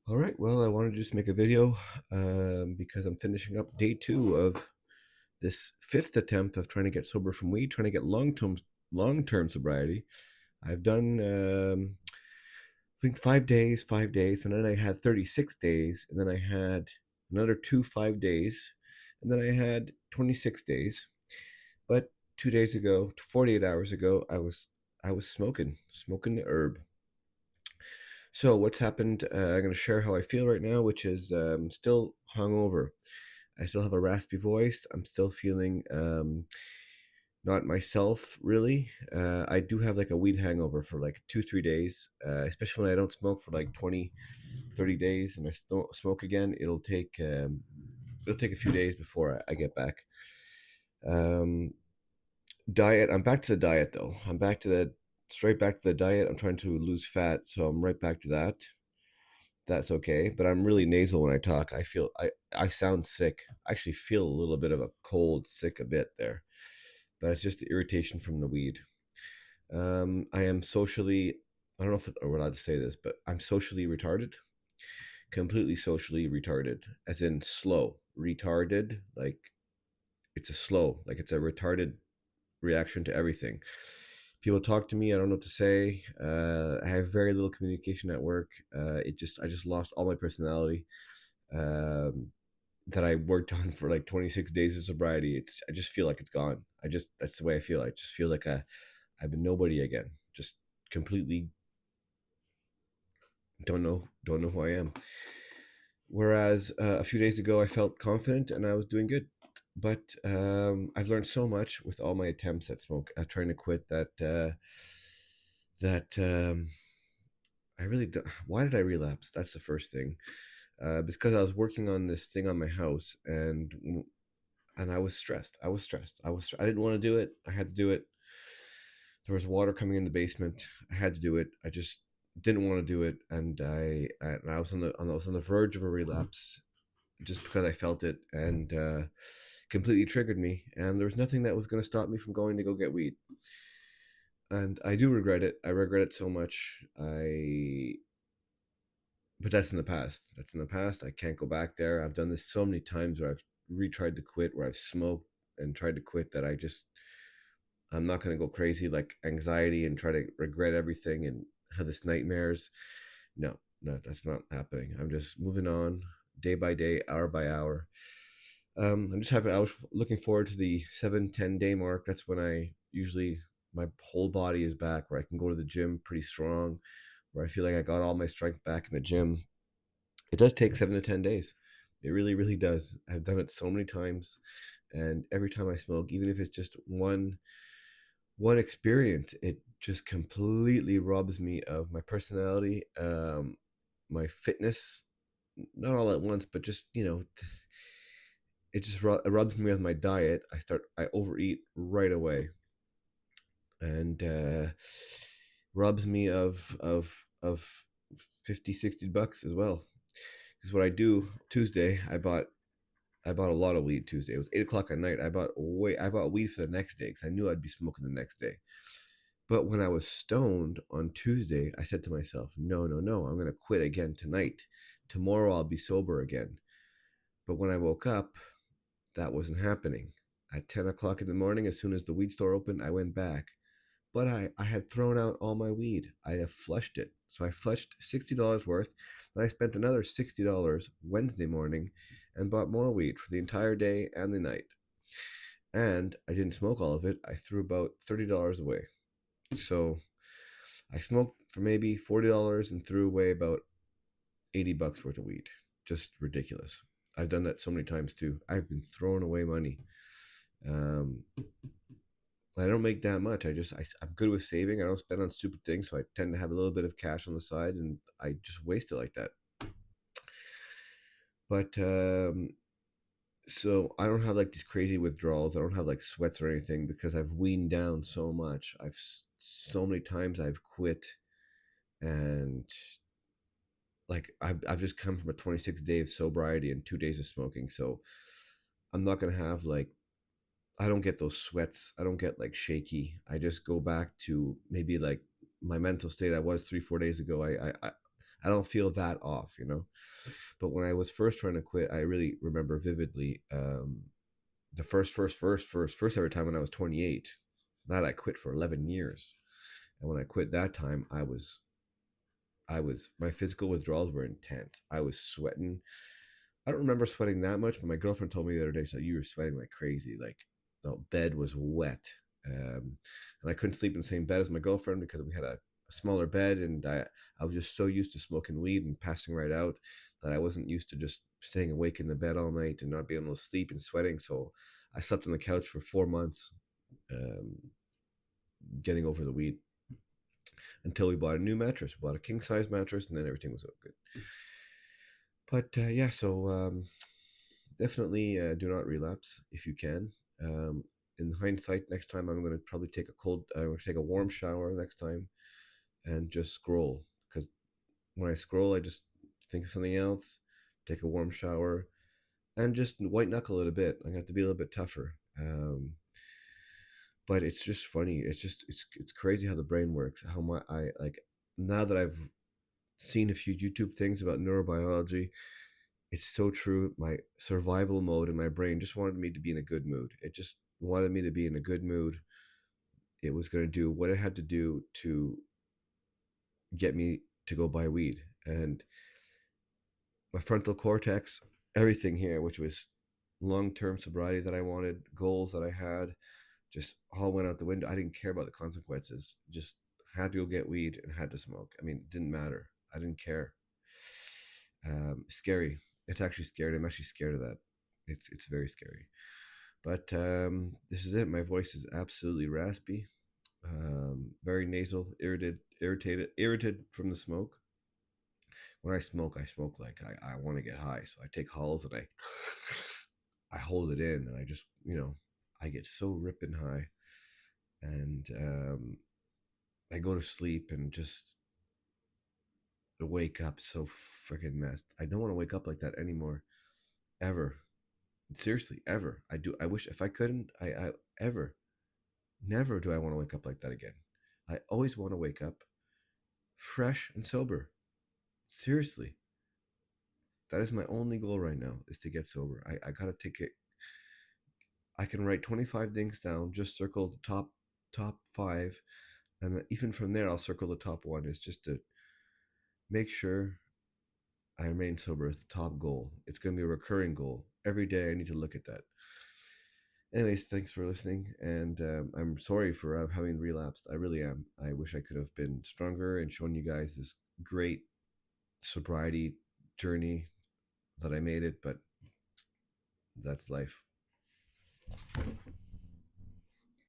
All right. Well, I wanted to just make a video because I'm finishing up day two of this fifth attempt of trying to get sober from weed, trying to get long term sobriety. I've done I think 5 days, and then I had 36 days, and then I had another 5 days, and then I had 26 days. But 2 days ago, 48 hours ago, I was smoking the herb. So what's happened? I'm going to share how I feel right now, which is still hungover. I still have a raspy voice. I'm still feeling not myself really. I do have like a weed hangover for like 2 3 days, especially when I don't smoke for like 20, 30 days, and I don't smoke again. It'll take a few days before I get back. Um, Diet. I'm back to the diet though. I'm back to the straight back to the diet. I'm trying to lose fat, so I'm right back to that. That's okay. But I'm really nasal when I talk. I sound sick. I actually feel a little bit of a cold, sick a bit there. But it's just the irritation from the weed. I am socially. I don't know if we're allowed to say this, but I'm socially retarded. Completely socially retarded, as in slow. Retarded, like it's a slow, like it's a retarded reaction to everything. People talk to me, I don't know what to say. I have very little communication at work. I just lost all my personality um, that I worked on for like 26 days of sobriety. I just feel like it's gone. That's the way I feel. I just feel like I've been nobody again. Just completely don't know who I am. Whereas a few days ago, I felt confident and I was doing good. But I've learned so much with all my attempts at trying to quit that I really don't. Why did I relapse? That's the first thing. Because I was working on this thing on my house, and I was stressed. I didn't want to do it. I had to do it. There was water coming in the basement. I had to do it. I just didn't want to do it, and I was on the verge of a relapse just because I felt it, and completely triggered me. And there was nothing that was going to stop me from going to go get weed. And I do regret it. I regret it so much. But that's in the past. That's in the past. I can't go back there. I've done this so many times where I've retried to quit, where I've smoked and tried to quit that I'm not going to go crazy like anxiety and try to regret everything and have this nightmares. No, no, that's not happening. I'm just moving on day by day, hour by hour. I'm just happy. I was looking forward to the 7-10 day mark. That's when I usually my whole body is back, where I can go to the gym pretty strong, where I feel like I got all my strength back in the gym. It does take 7 to 10 days. It really, really does. I've done it so many times, and every time I smoke, even if it's just one experience, it just completely robs me of my personality, my fitness, not all at once, but just it just rubs me with my diet. I overeat right away, and robs me of 50 60 bucks as well. Because what I do Tuesday, I bought a lot of weed Tuesday. It was 8 o'clock at night. I bought weed for the next day because I knew I'd be smoking the next day. But when I was stoned on Tuesday, I said to myself, no, no, no, I'm gonna quit again tonight. Tomorrow I'll be sober again. But when I woke up, that wasn't happening. At 10 o'clock in the morning, as soon as the weed store opened, I went back. But I had thrown out all my weed. I have flushed it. So I flushed $60 worth. Then I spent another $60 Wednesday morning and bought more weed for the entire day and the night. And I didn't smoke all of it. I threw about $30 away. So I smoked for maybe $40 and threw away about 80 bucks worth of weed. Just ridiculous. I've done that so many times too. I've been throwing away money. Um, I don't make that much. I'm good with saving. I don't spend on stupid things, so I tend to have a little bit of cash on the side, and I just waste it like that. But so I don't have like these crazy withdrawals. I don't have like sweats or anything because I've weaned down so much. So many times I've quit, and I've just come from a 26 day of sobriety and 2 days of smoking, so I'm not gonna have like I don't get those sweats. I don't get like shaky. I just go back to maybe like my mental state I was 3 4 days ago. I don't feel that off, you know. But when I was first trying to quit, I really remember vividly the first ever time when I was 28. That I quit for 11 years, and when I quit that time, I was my physical withdrawals were intense. I was sweating. I don't remember sweating that much, but my girlfriend told me the other day, so you were sweating like crazy. Like the bed was wet. And I couldn't sleep in the same bed as my girlfriend because we had a smaller bed, and I was just so used to smoking weed and passing right out that I wasn't used to just staying awake in the bed all night and not being able to sleep and sweating. So I slept on the couch for 4 months, um, getting over the weed until we bought a new mattress. We bought a king size mattress, and then everything was good. But yeah, so definitely do not relapse if you can. Um, in hindsight, next time I'm going to probably take a I'm going to take a warm shower next time and just scroll. Because when I scroll, I just think of something else, take a warm shower, and just white knuckle it a bit. I have to be a little bit tougher. But it's just funny. It's crazy how the brain works. How my I like now that I've seen a few YouTube things about neurobiology. It's so true. My survival mode in my brain just wanted me to be in a good mood. It just wanted me to be in a good mood. It was going to do what it had to do to get me to go buy weed. And my frontal cortex, everything here, which was long term sobriety that I wanted, goals that I had, just all went out the window. I didn't care about the consequences. Just had to go get weed and had to smoke. I mean, it didn't matter. I didn't care. Scary. It's actually scary. I'm actually scared of that. It's very scary. But this is it. My voice is absolutely raspy, very nasal, irritated from the smoke. When I smoke like I want to get high. So I take hulls and I hold it in, and I just I get so ripping high, and I go to sleep and just wake up so freaking messed. I don't want to wake up like that anymore, ever. Seriously, ever. I do. I wish if I couldn't. I ever. Never do I want to wake up like that again. I always want to wake up fresh and sober. Seriously. That is my only goal right now is to get sober. I gotta take it. I can write 25 things down, just circle the top five, and even from there I'll circle the top one. Is just to make sure I remain sober as the top goal. It's gonna be a recurring goal. Every day I need to look at that. Anyways, thanks for listening, and I'm sorry for having relapsed. I really am. I wish I could have been stronger and shown you guys this great sobriety journey that I made it, but that's life.